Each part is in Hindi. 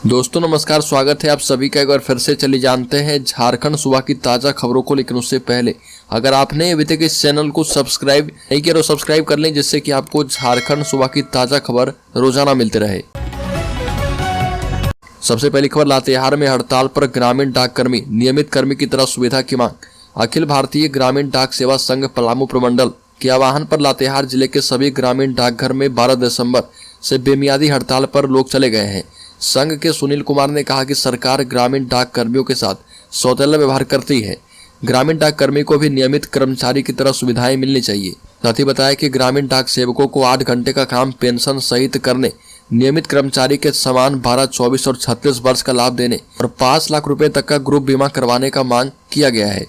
दोस्तों नमस्कार, स्वागत है आप सभी का। एक बार फिर से चलिए जानते हैं झारखंड सूबा की ताज़ा खबरों को। लेकिन उससे पहले अगर आपने अभी तक इस चैनल को सब्सक्राइब नहीं किया तो सब्सक्राइब कर लें, जिससे कि आपको झारखंड सूबा की ताज़ा खबर रोजाना मिलते रहे। सबसे पहली खबर, लातेहार में हड़ताल पर ग्रामीण डाककर्मी, नियमित कर्मी की तरह सुविधा की मांग। अखिल भारतीय ग्रामीण डाक सेवा संघ पलामू प्रमंडल के आह्वान पर लातेहार जिले के सभी ग्रामीण डाकघर में 12 दिसंबर से बेमियादी हड़ताल पर लोग चले गए हैं। संघ के सुनील कुमार ने कहा कि सरकार ग्रामीण डाक कर्मियों के साथ सौतेला व्यवहार करती है। ग्रामीण डाक कर्मी को भी नियमित कर्मचारी की तरह सुविधाएं मिलनी चाहिए। साथ ही बताया कि ग्रामीण डाक सेवकों को 8 घंटे का काम, पेंशन सहित करने, नियमित कर्मचारी के समान 12, 24 और 36 वर्ष का लाभ देने और 5 लाख रुपए तक का ग्रुप बीमा करवाने का मांग किया गया है।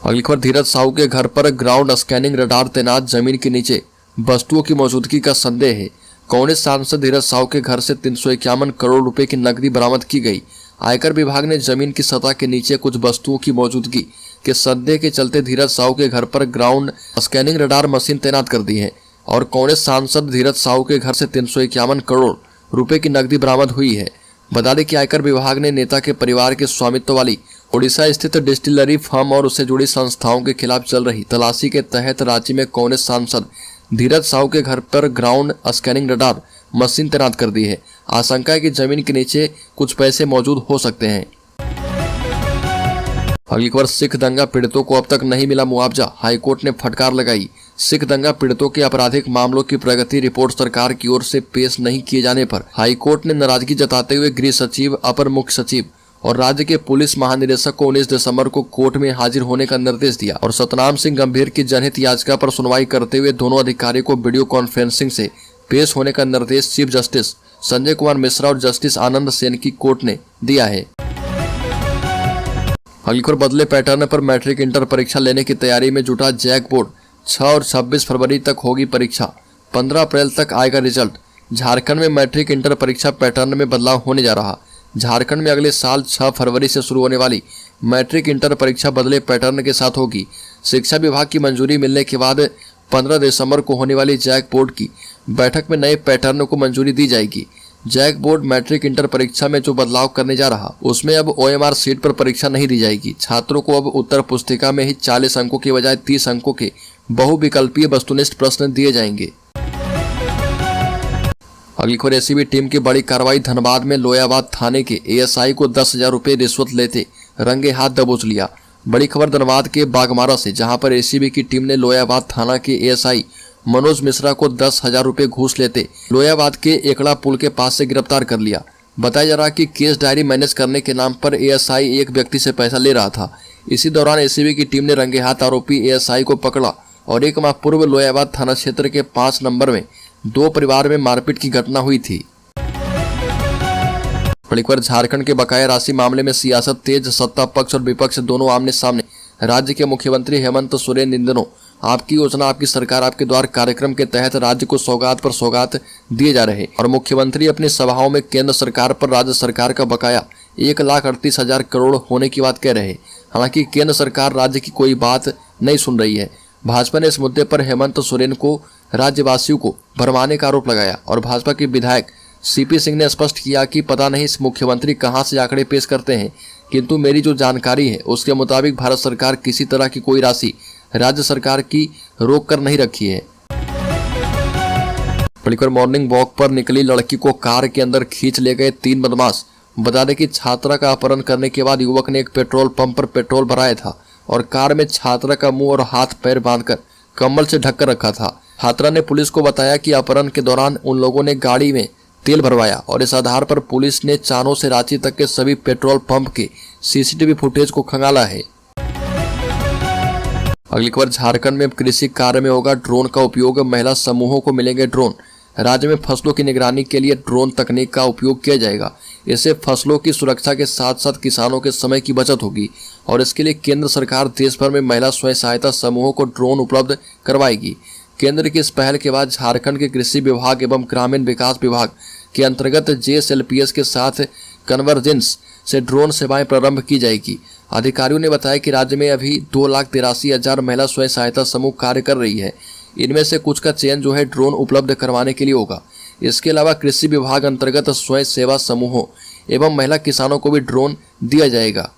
अगली खबर, धीरज साहू के घर पर ग्राउंड स्कैनिंग रडार तैनात, जमीन के नीचे वस्तुओं की मौजूदगी का संदेह है। कांग्रेस सांसद धीरज साहू के घर से 351 करोड़ रुपए की नकदी बरामद की गई। आयकर विभाग ने जमीन की सतह के नीचे कुछ वस्तुओं की मौजूदगी के संदेह के चलते धीरज साहू के घर पर ग्राउंड स्कैनिंग रडार मशीन तैनात कर दी है और कांग्रेस सांसद धीरज साहू के घर से 351 करोड़ रुपए की नकदी बरामद हुई है। बता दें कि आयकर विभाग ने नेता के परिवार के स्वामित्व वाली ओडिशा स्थित डिस्टिलरी फर्म और उससे जुड़ी संस्थाओं के खिलाफ चल रही तलाशी के तहत रांची में कांग्रेस सांसद धीरज साहू के घर पर ग्राउंड स्कैनिंग रडार मशीन तैनात कर दी है। आशंका है कि जमीन के नीचे कुछ पैसे मौजूद हो सकते हैं। अगली खबर, सिख दंगा पीड़ितों को अब तक नहीं मिला मुआवजा, हाईकोर्ट ने फटकार लगाई। सिख दंगा पीड़ितों के आपराधिक मामलों की प्रगति रिपोर्ट सरकार की ओर से पेश नहीं किए जाने पर हाईकोर्ट ने नाराजगी जताते हुए गृह सचिव, अपर मुख्य सचिव और राज्य के पुलिस महानिदेशक को 19 दिसंबर को कोर्ट में हाजिर होने का निर्देश दिया और सतनाम सिंह गंभीर की जनहित याचिका पर सुनवाई करते हुए दोनों अधिकारियों को वीडियो कॉन्फ्रेंसिंग से पेश होने का निर्देश चीफ जस्टिस संजय कुमार मिश्रा और जस्टिस आनंद सेन की कोर्ट ने दिया है। अगली खबर, बदले पैटर्न पर मैट्रिक इंटर परीक्षा लेने की तैयारी में जुटा जैक बोर्ड। 6 और 26 फरवरी तक होगी परीक्षा, 15 अप्रैल तक आएगा रिजल्ट। झारखंड में मैट्रिक इंटर परीक्षा पैटर्न में बदलाव होने जा रहा। झारखंड में अगले साल 6 फरवरी से शुरू होने वाली मैट्रिक इंटर परीक्षा बदले पैटर्न के साथ होगी। शिक्षा विभाग की मंजूरी मिलने के बाद 15 दिसंबर को होने वाली जैक बोर्ड की बैठक में नए पैटर्न को मंजूरी दी जाएगी। जैक बोर्ड मैट्रिक इंटर परीक्षा में जो बदलाव करने जा रहा, उसमें अब OMR सीट पर परीक्षा नहीं दी जाएगी। छात्रों को अब उत्तर पुस्तिका में ही 40 अंकों के बजाय 30 अंकों के बहुविकल्पीय वस्तुनिष्ठ प्रश्न दिए जाएंगे। अगली खबर, एसीबी टीम की बड़ी कार्रवाई, धनबाद में लोयाबाद थाने के ASI को 10,000 रुपए रिश्वत लेते रंगे हाथ दबोच लिया। बड़ी खबर धनबाद के बागमारा से, जहां पर एसीबी की टीम ने लोयाबाद थाना के ASI मनोज मिश्रा को 10,000 रुपए घूस लेते लोयाबाद के एकड़ा पुल के पास से गिरफ्तार कर लिया। बताया जा रहा कि केस डायरी मैनेज करने के नाम पर ASI एक व्यक्ति से पैसा ले रहा था। इसी दौरान एसीबी की टीम ने रंगे हाथ आरोपी ASI को पकड़ा और 1 माह पूर्व लोयाबाद थाना क्षेत्र के 5 नंबर में 2 परिवार में मारपीट की घटना हुई थी। बड़ी खबर, झारखंड के बकाया राशि मामले में सियासत तेज, सत्ता पक्ष और विपक्ष दोनों आमने सामने। राज्य के मुख्यमंत्री हेमंत सोरेन इन दिनों आपकी योजना आपकी सरकार आपके द्वार कार्यक्रम के तहत राज्य को सौगात पर सौगात दिए जा रहे और मुख्यमंत्री अपनी सभाओं में केंद्र सरकार पर राज्य सरकार का बकाया 1,38,000 करोड़ होने की बात कह रहे। हालांकि केंद्र सरकार राज्य की कोई बात नहीं सुन रही है। भाजपा ने इस मुद्दे पर हेमंत सोरेन को राज्यवासियों को भरमाने का आरोप लगाया और भाजपा के विधायक CP सिंह ने स्पष्ट किया कि पता नहीं इस मुख्यमंत्री कहां से आंकड़े पेश करते हैं, किंतु मेरी जो जानकारी है उसके मुताबिक भारत सरकार किसी तरह की कोई राशि राज्य सरकार की रोक कर नहीं रखी है। मॉर्निंग वॉक पर निकली लड़की को कार के अंदर खींच ले गए 3 बदमाश। बता दें कि छात्रा का अपहरण करने के बाद युवक ने एक पेट्रोल पंप पर पेट्रोल भराया था और कार में छात्रा का मुंह और हाथ पैर बांधकर कम्बल से ढककर रखा था। छात्रा ने पुलिस को बताया कि अपहरण के दौरान उन लोगों ने गाड़ी में तेल भरवाया और इस आधार पर पुलिस ने चानो से रांची तक के सभी पेट्रोल पंप के CCTV फुटेज को खंगाला है। अगली खबर, झारखंड में कृषि कार्य में होगा ड्रोन का उपयोग, महिला समूहों को मिलेंगे ड्रोन। राज्य में फसलों की निगरानी के लिए ड्रोन तकनीक का उपयोग किया जाएगा। इससे फसलों की सुरक्षा के साथ साथ किसानों के समय की बचत होगी और इसके लिए केंद्र सरकार देश भर में महिला स्वयं सहायता समूहों को ड्रोन उपलब्ध करवाएगी। केंद्र की इस पहल के बाद झारखंड के कृषि विभाग एवं ग्रामीण विकास विभाग के अंतर्गत JSLPS के साथ कन्वर्जेंस से ड्रोन सेवाएं प्रारंभ की जाएगी। अधिकारियों ने बताया कि राज्य में अभी 2,83,000 महिला स्वयं सहायता समूह कार्य कर रही है। इनमें से कुछ का चयन जो है ड्रोन उपलब्ध करवाने के लिए होगा। इसके अलावा कृषि विभाग अंतर्गत स्वयं सेवा समूहों एवं महिला किसानों को भी ड्रोन दिया जाएगा।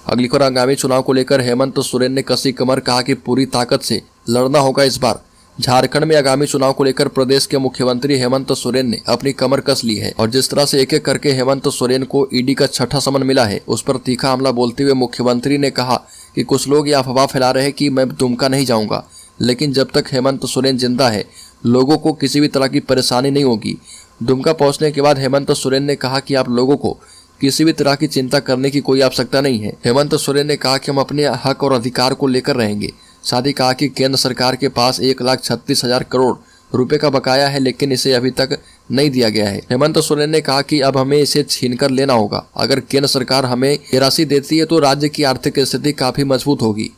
अगली खबर, आगामी चुनाव को लेकर हेमंत सोरेन ने कसी कमर, कहा कि पूरी ताकत से लड़ना होगा इस बार। झारखंड में आगामी चुनाव को लेकर प्रदेश के मुख्यमंत्री हेमंत सोरेन ने अपनी कमर कस ली है और जिस तरह से एक एक करके हेमंत सोरेन को ईडी का छठा समन मिला है, उस पर तीखा हमला बोलते हुए मुख्यमंत्री ने कहा कि कुछ लोग ये अफवाह फैला रहे हैं कि मैं दुमका नहीं जाऊंगा, लेकिन जब तक हेमंत सोरेन जिंदा है लोगों को किसी भी तरह की परेशानी नहीं होगी। दुमका पहुंचने के बाद हेमंत सोरेन ने कहा कि आप लोगों को किसी भी तरह की चिंता करने की कोई आवश्यकता नहीं है। हेमंत सोरेन ने कहा कि हम अपने हक और अधिकार को लेकर रहेंगे। साथ ही कहा कि केंद्र सरकार के पास 1,36,000 करोड़ रुपए का बकाया है, लेकिन इसे अभी तक नहीं दिया गया है। हेमंत सोरेन ने कहा कि अब हमें इसे छीनकर लेना होगा। अगर केंद्र सरकार हमें ये राशि देती है तो राज्य की आर्थिक स्थिति काफी मजबूत होगी।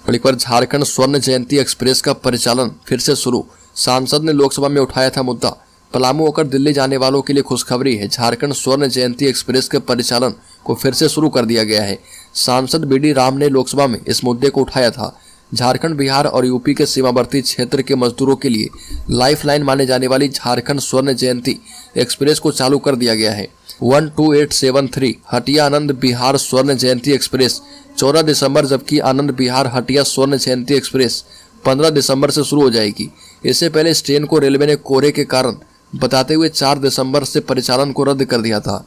एक बार झारखंड स्वर्ण जयंती एक्सप्रेस का परिचालन फिर से शुरू। सांसद ने लोकसभा में उठाया था मुद्दा। पलामू होकर दिल्ली जाने वालों के लिए खुशखबरी है। झारखंड स्वर्ण जयंती एक्सप्रेस के परिचालन को फिर से शुरू कर दिया गया है। सांसद बीडी राम ने लोकसभा में इस मुद्दे को उठाया था। झारखंड, बिहार और यूपी के सीमावर्ती क्षेत्र के मजदूरों के लिए लाइफलाइन माने जाने वाली झारखंड स्वर्ण जयंती एक्सप्रेस को चालू कर दिया गया है। 12873 हटिया आनंद बिहार स्वर्ण जयंती एक्सप्रेस 14 दिसंबर, जबकि आनंद बिहार हटिया स्वर्ण जयंती एक्सप्रेस 15 दिसंबर से शुरू हो जाएगी। इससे पहले इस ट्रेन को रेलवे ने कोहरे के कारण बताते हुए 4 दिसंबर से परिचालन को रद्द कर दिया था।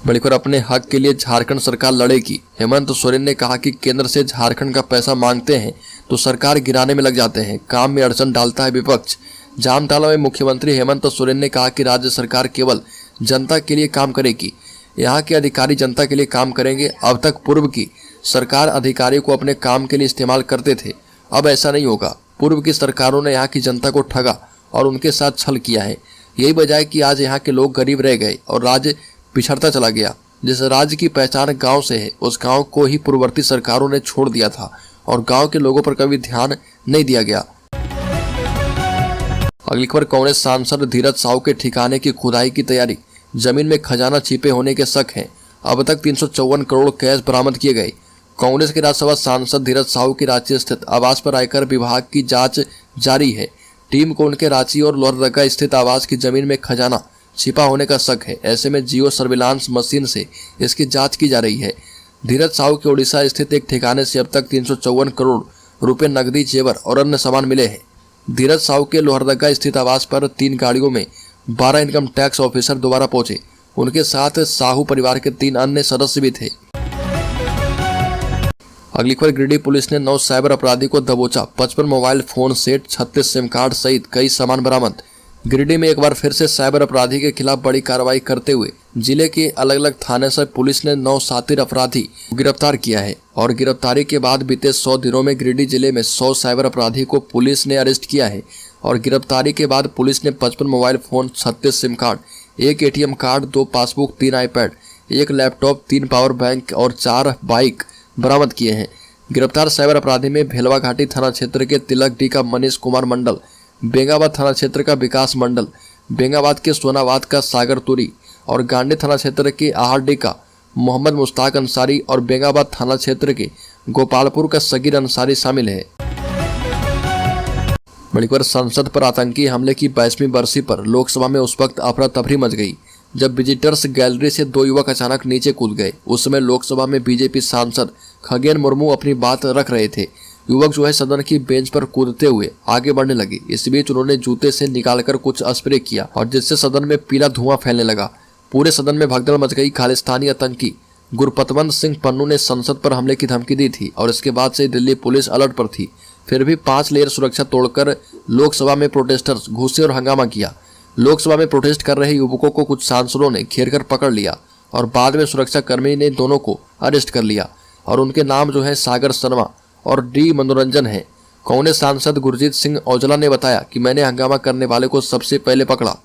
बड़ीकर अपने हक के लिए झारखंड सरकार लड़ेगी। हेमंत सोरेन ने कहा कि केंद्र से झारखंड का पैसा मांगते हैं तो सरकार गिराने में लग जाते हैं, काम में अड़चन डालता है विपक्ष। जामताड़ा में मुख्यमंत्री हेमंत सोरेन ने कहा कि राज्य सरकार केवल जनता के लिए काम करेगी। यहाँ के अधिकारी जनता के लिए काम करेंगे। अब तक पूर्व की सरकार अधिकारियों को अपने काम के लिए इस्तेमाल करते थे, अब ऐसा नहीं होगा। पूर्व की सरकारों ने यहाँ की जनता को ठगा और उनके साथ छल किया है। यही वजह है कि आज यहाँ के लोग गरीब रह गए और राज्य पिछड़ता चला गया। जिस राज्य की पहचान गांव से है, उस गांव को ही पूर्ववर्ती सरकारों ने छोड़ दिया था और गांव के लोगों पर कभी ध्यान नहीं दिया गया। अगली खबर, कांग्रेस सांसद धीरज साहू के ठिकाने की खुदाई की तैयारी। जमीन में खजाना छिपे होने के शक है। अब तक 354 करोड़ कैश बरामद किए गए। कांग्रेस के राज्यसभा सांसद धीरज साहू की रांची स्थित आवास पर आयकर विभाग की जांच जारी है। टीम को उनके रांची और लोहरदगा स्थित आवास की जमीन में खजाना छिपा होने का शक है। ऐसे में जियो सर्विलांस मशीन से इसकी जांच की जा रही है। धीरज साहू के ओडिशा स्थित एक ठिकाने से अब तक 354 करोड़ रुपए नकदी, जेवर और अन्य सामान मिले हैं। धीरज साहू के लोहरदगा स्थित आवास पर 3 गाड़ियों में 12 इनकम टैक्स ऑफिसर दोबारा पहुंचे। उनके साथ साहू परिवार के 3 अन्य सदस्य भी थे। अगली खबर, गिरिडीह पुलिस ने 9 साइबर अपराधी को दबोचा। 55 mobile phone set, 36 SIM card सहित कई सामान बरामद। गिरिडीह में एक बार फिर से साइबर अपराधी के खिलाफ बड़ी कार्रवाई करते हुए जिले के अलग अलग थाने से पुलिस ने 9 शातिर अपराधी को गिरफ्तार किया है और गिरफ्तारी के बाद बीते 100 दिनों में गिरिडीह जिले में 100 साइबर अपराधी को पुलिस ने अरेस्ट किया है। और गिरफ्तारी के बाद पुलिस ने 55 mobile phone, 36 SIM card, 1 ATM card, 2 passbook, 3 iPad, 1 laptop, 3 power bank और 4 बाइक बरामद किए हैं। गिरफ्तार साइबर अपराधी में भेलवा घाटी थाना क्षेत्र के तिलक डी का मनीष कुमार मंडल, बेंगाबाद थाना क्षेत्र का विकास मंडल, बेंगाबाद के सोनाबाद का सागर तुरी और गांडी थाना क्षेत्र के आहरडी का मोहम्मद मुश्ताक अंसारी और बेंगाबाद थाना क्षेत्र के गोपालपुर का सगीर अंसारी शामिल है। मणिपुर संसद पर आतंकी हमले की 22वीं बरसी पर लोकसभा में उस वक्त अफरा तफरी मच गई जब विजिटर्स गैलरी से 2 युवक अचानक नीचे कूद गए। उस समय लोकसभा में बीजेपी सांसद खगेन मुर्मू अपनी बात रख रहे थे। युवक जो है सदन की बेंच पर कूदते हुए आगे बढ़ने लगे। इस बीच उन्होंने जूते से निकालकर कुछ स्प्रे किया और जिससे सदन में पीला धुआं फैलने लगा। पूरे सदन में भगदड़ मच गई। खालिस्तानी आतंकी गुरपतवंत सिंह पन्नू ने संसद पर हमले की धमकी दी थी और इसके बाद से दिल्ली पुलिस अलर्ट पर थी। फिर भी 5 लेयर सुरक्षा तोड़कर लोकसभा में प्रोटेस्टर्स घुसे और हंगामा किया। लोकसभा में प्रोटेस्ट कर रहे युवकों को कुछ सांसदों ने घेरकर पकड़ लिया और बाद में सुरक्षा कर्मी ने दोनों को अरेस्ट कर लिया और उनके नाम जो है सागर शर्मा और डी मनोरंजन है। कांग्रेस सांसद गुरजीत सिंह औजला ने बताया कि मैंने हंगामा करने वाले को सबसे पहले पकड़ा।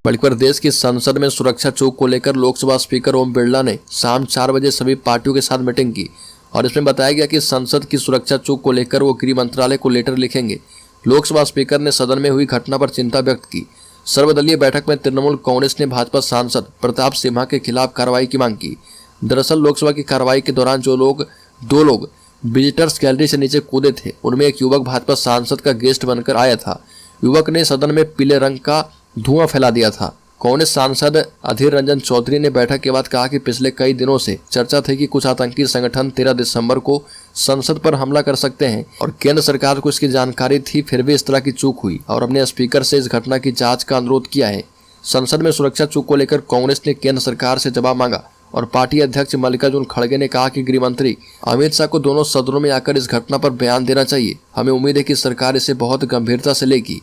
मणिपुर देश की संसद में सुरक्षा चूक को लेकर लोकसभा स्पीकर ओम बिरला ने शाम 4 बजे सभी पार्टियों के साथ मीटिंग की और इसमें बताया गया कि संसद की सुरक्षा चूक को लेकर वो गृह मंत्रालय को लेटर लिखेंगे। लोकसभा स्पीकर ने सदन में हुई घटना पर चिंता व्यक्त की। सर्वदलीय बैठक में तृणमूल कांग्रेस ने भाजपा सांसद प्रताप सिम्हा के खिलाफ कार्रवाई की मांग की। दरअसल लोकसभा की कार्रवाई के दौरान 2 लोग विजिटर्स गैलरी से नीचे कूदे थे। उनमें एक युवक भाजपा सांसद का गेस्ट बनकर आया था। युवक ने सदन में पीले रंग का धुआं फैला दिया था। कांग्रेस सांसद अधीर रंजन चौधरी ने बैठक के बाद कहा कि पिछले कई दिनों से चर्चा थी कि कुछ आतंकी संगठन 13 दिसंबर को संसद पर हमला कर सकते हैं और केंद्र सरकार को इसकी जानकारी थी, फिर भी इस तरह की चूक हुई और अपने स्पीकर से इस घटना की जांच का अनुरोध किया है। संसद में सुरक्षा चूक को लेकर कांग्रेस ने केंद्र सरकार से जवाब मांगा और पार्टी अध्यक्ष मल्लिकार्जुन खड़गे ने कहा कि गृह मंत्री अमित शाह को दोनों सदनों में आकर इस घटना पर बयान देना चाहिए। हमें उम्मीद है कि सरकार इसे बहुत गंभीरता से लेगी।